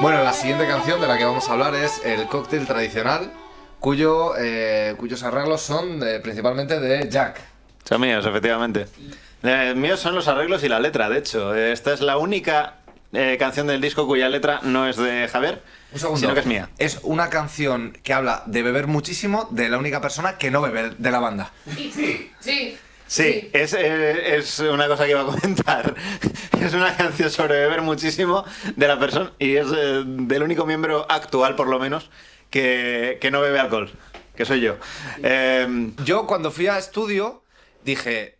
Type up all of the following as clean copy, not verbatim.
Bueno, la siguiente canción de la que vamos a hablar es el cóctel tradicional, cuyos arreglos son principalmente de Jack. Son míos, efectivamente. Míos son los arreglos y la letra, de hecho. Esta es la única canción del disco cuya letra no es de Javier, Un segundo. sino que es mía. Es una canción que habla de beber muchísimo de la única persona que no bebe de la banda. Sí, es una cosa que iba a comentar. Es una canción sobre beber muchísimo de la persona y es del único miembro actual, por lo menos, que no bebe alcohol, que soy yo. Yo cuando fui a estudio dije,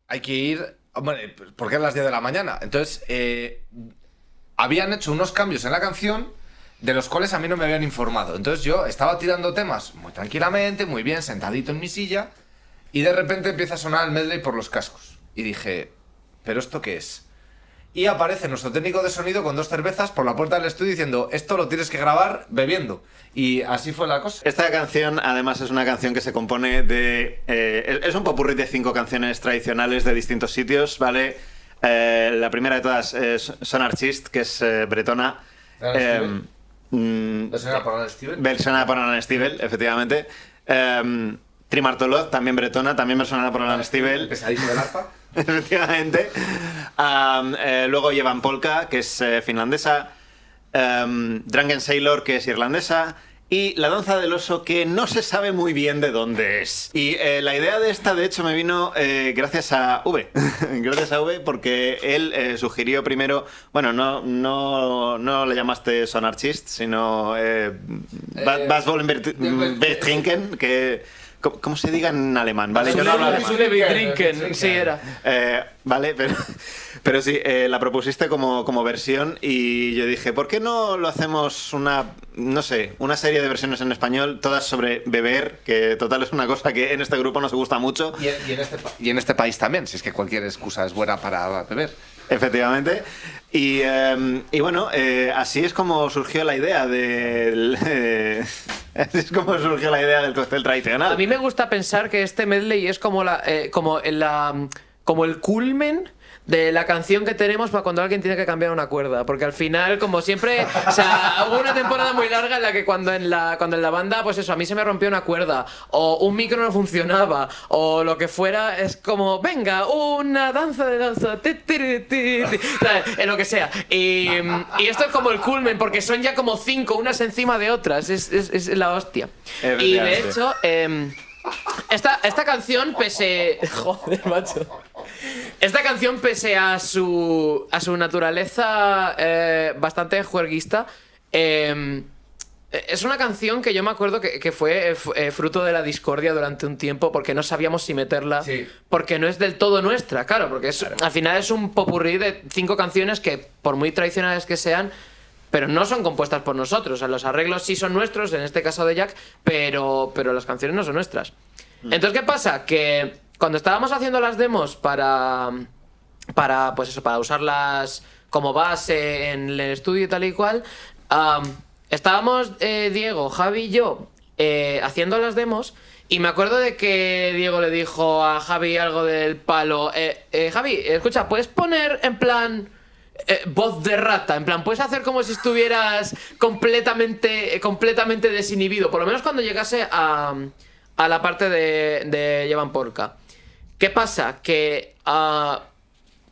hay que ir, bueno, porque eran las 10 de la mañana. Entonces, habían hecho unos cambios en la canción de los cuales a mí no me habían informado. Entonces yo estaba tirando temas muy tranquilamente, muy bien, sentadito en mi silla, y de repente empieza a sonar el medley por los cascos. Y dije, ¿pero esto qué es? Y aparece nuestro técnico de sonido con 2 cervezas por la puerta del estudio diciendo, esto lo tienes que grabar bebiendo. Y así fue la cosa. Esta canción, además, es una canción que se compone de... es un popurrí de 5 canciones tradicionales de distintos sitios, ¿vale? La primera de todas es Son Artist, que es bretona. ¿Versionada por Alan Stivell? Versionada por Alan Stivell, efectivamente. Trimartolot, también bretona, también versionada por Alan Stivell. El pesadillo del arpa. Efectivamente. Luego llevan Polka, que es finlandesa. Drunken Sailor, que es irlandesa. Y La danza del oso, que no se sabe muy bien de dónde es. Y la idea de esta, de hecho, me vino gracias a V. Gracias a V, porque él sugirió primero... Bueno, no le llamaste Son Artist, sino Was wollen wir trinken, que... ¿Cómo se diga en alemán? ¿Vale? Yo no hablo alemán. Sí, era. Vale, pero sí, la propusiste como versión y yo dije, ¿por qué no lo hacemos una serie de versiones en español, todas sobre beber, que total es una cosa que en este grupo nos gusta mucho? Y en este país también, si es que cualquier excusa es buena para beber. Efectivamente. Y bueno, así es como surgió la idea del... así es como surgió la idea del cóctel tradicional. A mí me gusta pensar que este medley es como el culmen de la canción que tenemos para cuando alguien tiene que cambiar una cuerda, porque al final, como siempre, o sea, hubo una temporada muy larga en la que cuando en la banda, pues eso, a mí se me rompió una cuerda, o un micro no funcionaba, o lo que fuera, es como, venga, una danza, ¿sabes? Lo que sea. Y esto es como el culmen, porque son ya como 5, unas encima de otras, es la hostia. Y de hecho, esta canción, pese... Joder, macho. Esta canción, pese a su naturaleza bastante juerguista, es una canción que yo me acuerdo que fue fruto de la discordia durante un tiempo, porque no sabíamos si meterla, sí, porque no es del todo nuestra, claro, porque al final es un popurrí de 5 canciones que, por muy tradicionales que sean, pero no son compuestas por nosotros. O sea, los arreglos sí son nuestros, en este caso de Jack, pero las canciones no son nuestras. Entonces, ¿qué pasa? Que cuando estábamos haciendo las demos para usarlas como base en el estudio y tal y cual, estábamos Diego, Javi y yo haciendo las demos, y me acuerdo de que Diego le dijo a Javi algo del palo, Javi, escucha, ¿puedes poner en plan... voz de rata, en plan, puedes hacer como si estuvieras completamente desinhibido, por lo menos cuando llegase a la parte de Llevan Polka? ¿Qué pasa? Que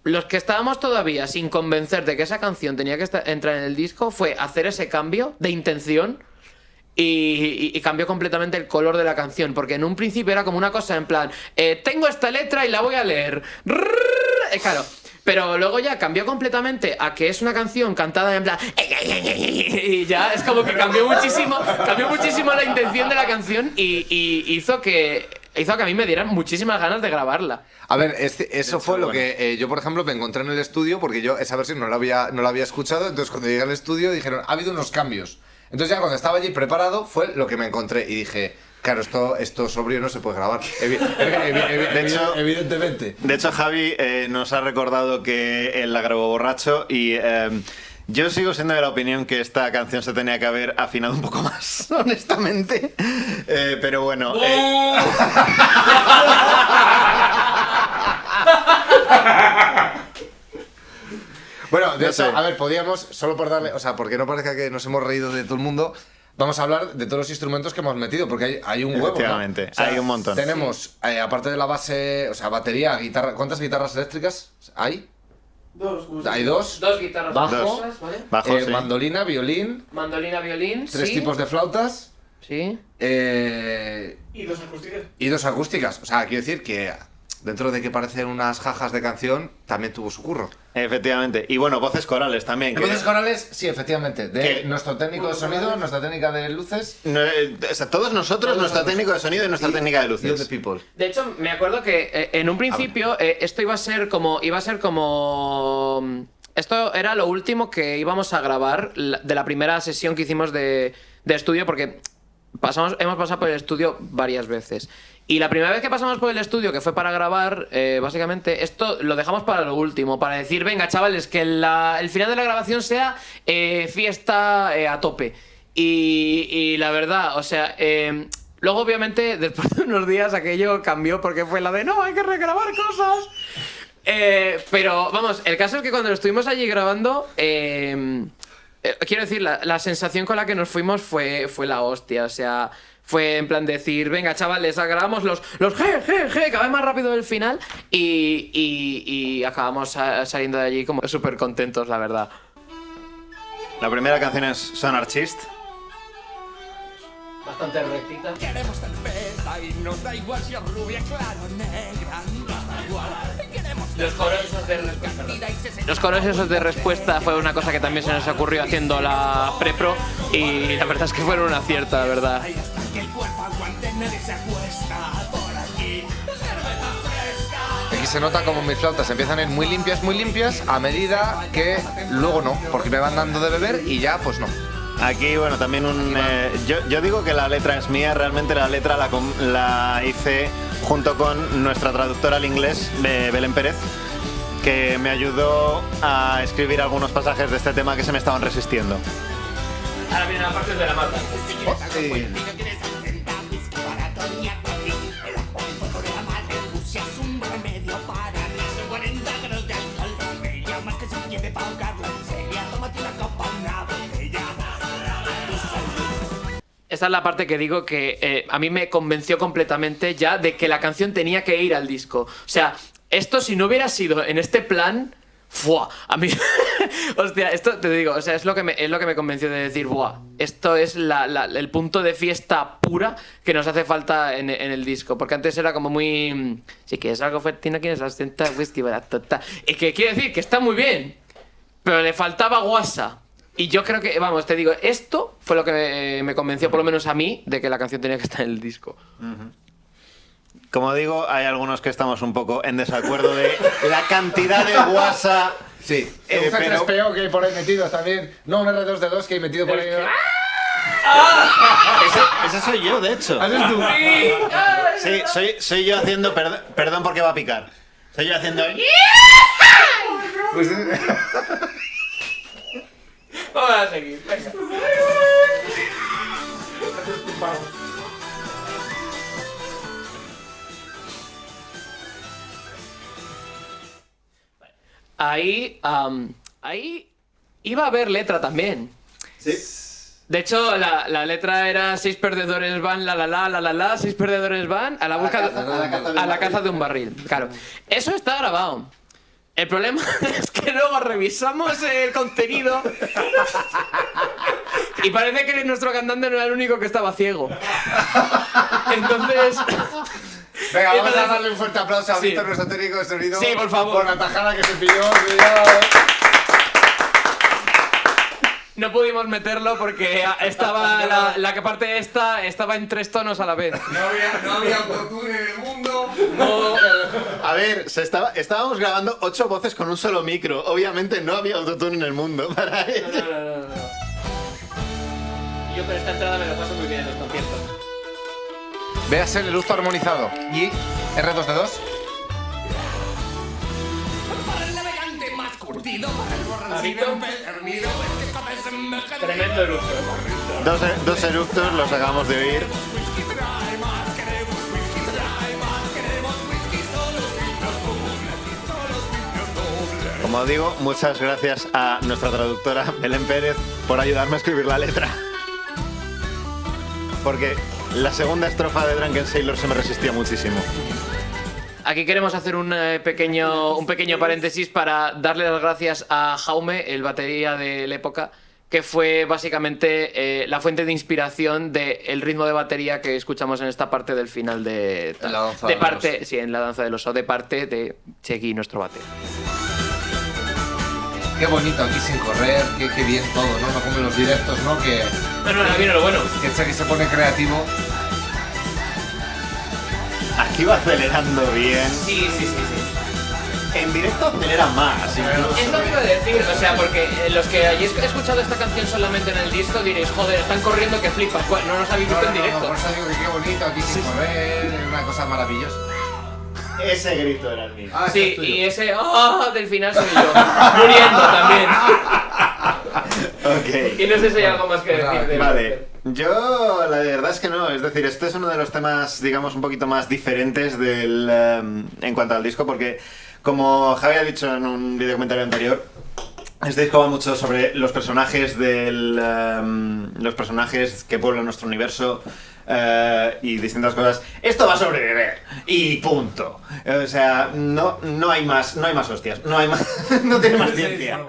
los que estábamos todavía sin convencer de que esa canción tenía que entrar en el disco fue hacer ese cambio de intención, y cambió completamente el color de la canción, porque en un principio era como una cosa en plan, tengo esta letra y la voy a leer, claro. Pero luego ya cambió completamente a que es una canción cantada en plan... Y ya es como que cambió muchísimo la intención de la canción, y hizo que a mí me dieran muchísimas ganas de grabarla. A ver, eso fue lo que yo, por ejemplo, me encontré en el estudio, porque yo esa versión no la había escuchado. Entonces, cuando llegué al estudio dijeron, ha habido unos cambios. Entonces ya cuando estaba allí preparado fue lo que me encontré y dije... Claro, esto sobrio no se puede grabar, evidentemente. De hecho, Javi nos ha recordado que él la grabó borracho, y yo sigo siendo de la opinión que esta canción se tenía que haber afinado un poco más, honestamente. Pero bueno... Bueno, de No eso, sé. a ver, podíamos, solo por darle, o sea, porque no parezca que nos hemos reído de todo el mundo, vamos a hablar de todos los instrumentos que hemos metido, porque hay un huevo, ¿no? Efectivamente, hay un montón. Tenemos, aparte de la base, o sea, batería, guitarra, ¿cuántas guitarras eléctricas hay? Hay dos. Dos guitarras Bajo. acústicas, ¿vale? Bajo, sí. Mandolina, violín, Mandolina, violín, 3 sí. tipos de flautas Sí. Y 2 acústicas. y 2 acústicas. O sea, quiero decir que dentro de que parecen unas jajas de canción, también tuvo su curro. Efectivamente. Y bueno, voces corales también. que- Voces corales, sí, efectivamente. De ¿Qué? nuestro técnico de sonido, nuestra técnica de luces. No, o sea, todos nosotros, nuestra técnica de sonido y nuestra técnica de You the luces. people. De hecho, me acuerdo que en un principio esto iba a ser como. Esto era lo último que íbamos a grabar de la primera sesión que hicimos de estudio, porque hemos pasado por el estudio varias veces. Y la primera vez que pasamos por el estudio, que fue para grabar, básicamente, esto lo dejamos para lo último, para decir, venga, chavales, que el final de la grabación sea fiesta a tope. Y la verdad, o sea, luego obviamente, después de unos días, aquello cambió porque fue la de, no, hay que regrabar cosas. Pero vamos, el caso es que cuando lo estuvimos allí grabando, quiero decir, la sensación con la que nos fuimos fue la hostia, o sea... Fue en plan decir, venga chavales, grabamos los cada vez más rápido del final y acabamos saliendo de allí como súper contentos, la verdad. La primera canción es Son Artist. Bastante rectita. Queremos cerveza y nos da igual si es rubia, claro, negra, nos da igual. Queremos Los coros esos de respuesta. Los coros esos de respuesta fue una cosa que también se nos ocurrió haciendo la pre-pro y la verdad es que fueron un acierto, la verdad. y hasta que el cuerpo aguante, nadie se acuesta por aquí. Cerveza fresca. Aquí se nota como mis flautas empiezan a ir muy limpias a medida que luego no, porque me van dando de beber y ya pues no. Aquí, bueno, también yo digo que la letra es mía, realmente la letra la hice junto con nuestra traductora al inglés, Belén Pérez, que me ayudó a escribir algunos pasajes de este tema que se me estaban resistiendo. Ahora viene la parte de la mata. Si quieres algo fuerte y no quieres absenta, whisky barato ni a ti. El agua y fuego de la madre Rusia es un buen remedio para mí. Son 40 grados de alcohol, bella, más que suficiente para ahogarla en serio. Tómate una copa, una botella. Esta es la parte que digo que a mí me convenció completamente ya de que la canción tenía que ir al disco. O sea, esto si no hubiera sido en este plan, ¡fua! A mí, hostia, esto te digo, o sea, es lo que me convenció de decir, ¡buah! Esto es el punto de fiesta pura que nos hace falta en el disco. Porque antes era como muy... Si quieres algo fuerte y no quieres absenta, whisky, baratota. Y que quiere decir que está muy bien, pero le faltaba guasa. Y yo creo que, vamos, te digo, esto fue lo que me convenció, por lo menos a mí, de que la canción tenía que estar en el disco. Como digo, hay algunos que estamos un poco en desacuerdo de la cantidad de guasa. Sí, pero- un C3PO que hay por ahí metido también. No, un R2D2 que hay metido por ahí. Ese soy yo, de hecho. ¿Haces tú? Sí, soy yo haciendo... Perdón porque va a picar. Soy yo haciendo... Pues, Vamos a seguir, venga. Ahí iba a haber letra también. Sí. De hecho, la letra era 6 perdedores van, la, 6 perdedores van a la caza de un barril. Claro, eso está grabado. El problema es que luego revisamos el contenido y parece que nuestro cantante no era el único que estaba ciego. Entonces... venga, vamos a Entonces- darle un fuerte aplauso a Sí. Víctor, nuestro técnico de sonido. Sí, por favor. Por la tajada que se pilló. Cuidado. No pudimos meterlo porque estaba la parte esta estaba en 3 tonos a la vez. No había autotune en el mundo. No, A ver, estábamos grabando 8 voces con un solo micro. Obviamente no había autotune en el mundo para ello. no. Yo con esta entrada me lo paso muy bien en los conciertos. Véase el lujo armonizado. Y R2D2. Para el navegante más curtido, para el borrancito empedernido, es que cabeza envejecida. Tremendo eructo. Dos eructos los acabamos de oír. Whisky trae más, queremos whisky trae más, queremos whisky solo filtros dobles y solo filtros dobles. como digo, muchas gracias a nuestra traductora Belén Pérez por ayudarme a escribir la letra. Porque la segunda estrofa de Drunken Sailor se me resistía muchísimo. Aquí queremos hacer un pequeño paréntesis para darle las gracias a Jaume, el batería de la época, que fue básicamente la fuente de inspiración del ritmo de batería que escuchamos en esta parte del final de En la danza de del parte, oso. sí, en la danza del oso, de parte de Chegui, nuestro batero. Qué bonito aquí sin correr, qué bien todo, ¿no? No como en los directos, ¿no? Que Ahora viene lo bueno. Chegui se pone creativo. Aquí va acelerando bien. Sí. En directo acelera más. Incluso. Es lo que iba a decir, o sea, porque los que hayáis escuchado esta canción solamente en el disco diréis, joder, están corriendo que flipas. Bueno, no nos habéis visto en directo. por eso digo que qué bonito aquí sin correr, es una cosa maravillosa. Ese grito era el mío. Ah, Sí, ese es tuyo. y ese del final soy yo, muriendo también. Ok. Y no sé si hay algo más que decir de Vale, yo la verdad es que no, es decir, este es uno de los temas, digamos, un poquito más diferentes en cuanto al disco, porque como Javi ha dicho en un video comentario anterior, este disco va mucho sobre los personajes los personajes que pueblan nuestro universo y distintas cosas. Esto va a sobrevivir y punto. O sea, no hay más hostias, no hay más, no tiene más ciencia.